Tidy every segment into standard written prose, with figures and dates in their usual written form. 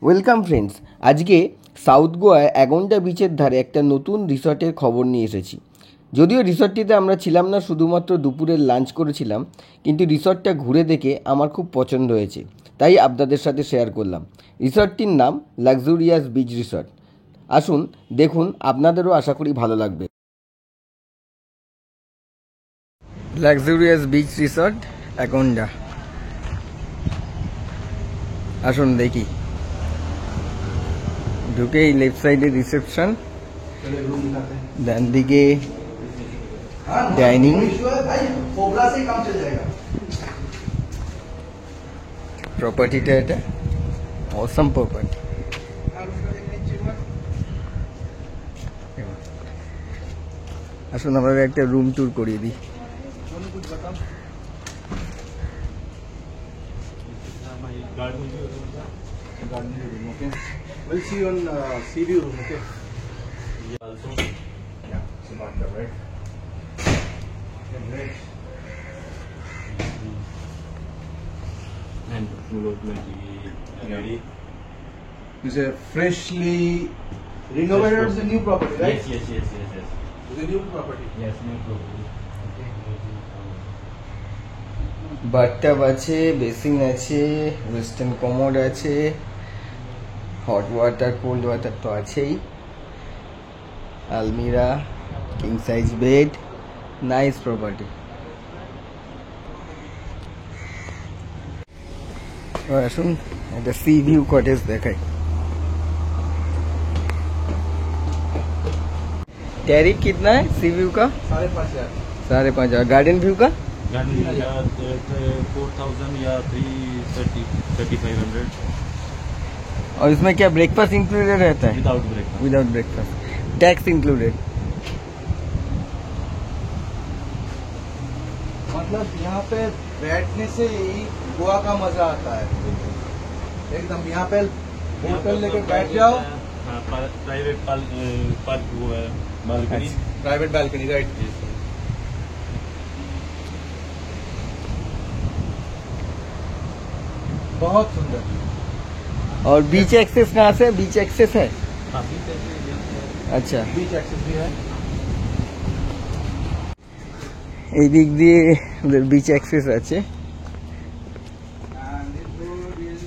Welcome friends, আজকে south গোয়ায় অ্যাগন্ডা বিচের ধারে একটা নতুন রিসর্টের খবর নিয়ে এসেছি। যদিও রিসর্টটিতে আমরা ছিলাম না, শুধুমাত্র দুপুরের লাঞ্চ করেছিলাম, কিন্তু রিসর্টটা ঘুরে দেখে আমার খুব পছন্দ হয়েছে, তাই আপনাদের সাথে শেয়ার করলাম। রিসর্টটির নাম লাক্সুরিয়াস বিচ রিসর্ট। আসুন দেখুন, আপনাদেরও আশা করি ভালো লাগবে। লাক্সুরিয়াস বিচ রিসর্ট অ্যাগন্ডা, আসুন দেখি। ঢুকেই লেফট সাইডে রিসেপশন, ডান দিকে ডাইনিং, প্রপার্টিটা এটা অসাম প্রপার্টি। আসুন আমরা একটা রুম ট্যুর করিয়ে দিই। We'll see you on sea view room, okay? Also, Yeah, it's about that, right? Yeah, great. and floor will be ready. It's a freshly renovated, it's a new property, right? Yes. It's a new property. Yes, new property. Bathtub আছে, basin আছে, western commode আছে, hot water cold water তো আছেই, আলমিরা, king size bed, nice property. আসুন একটা sea view cottage দেখাই। Tariff कितना है सी व्यू का? 5,500. 5,500। गार्डन व्यू का? Garden या 4,000 या 3,500 और इसमें क्या ब्रेकफास्ट इंक्लूडेड रहता है? without breakfast. Without breakfast, tax included. मतलब यहाँ पे बैठने से ही गोवा का मजा आता है एकदम। यहाँ पे होटल लेके बैठ जाओ, हाँ, प्राइवेट पार्क वो है, बालकनी। Private balcony, right? बहुत सुंदर। और बीच एक्सेस कहाँ से? बीच एक्सेस है? हाँ, बीच है। अच्छा, बीच एक्सेस भी है। এই দিক দিয়ে ওদের বিচ অ্যাক্সেস আছে। And this road is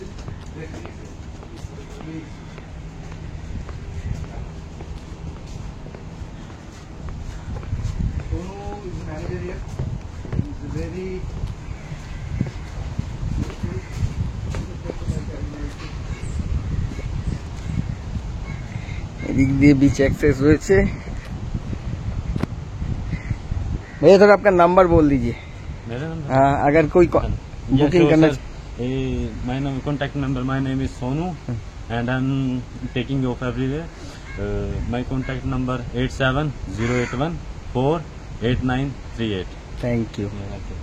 Sonu is manager here. He's very এদিক দিয়ে बीच एक्सेस রয়েছে। भैया थोड़ा आपका नंबर बोल दीजिए। मेरा नंबर? हाँ, अगर कोई बुकिंग करना। my name, contact number, my name is Sonu and I'm taking you off everywhere. My contact number 8708148938. Thank you. Yeah, okay.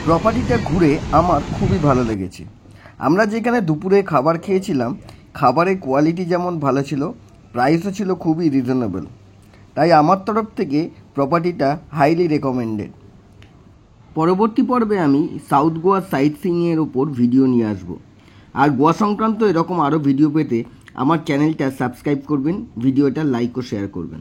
প্রপার্টিটা ঘুরে আমার খুবই ভালো লেগেছে। আমরা যেখানে দুপুরে খাবার খেয়েছিলাম, খাবারের কোয়ালিটি যেমন ভালো ছিল, প্রাইসও ছিল খুবই রিজনেবল। তাই আমার তরফ থেকে প্রপার্টিটা হাইলি রেকমেন্ডেড। পরবর্তী পর্বে আমি সাউথ গোয়া সাইট সিইংয়ের ওপর ভিডিও নিয়ে আসব। আর গোয়া সংক্রান্ত এরকম আরও ভিডিও পেতে আমার চ্যানেলটা সাবস্ক্রাইব করবেন, ভিডিওটা লাইক ও শেয়ার করবেন।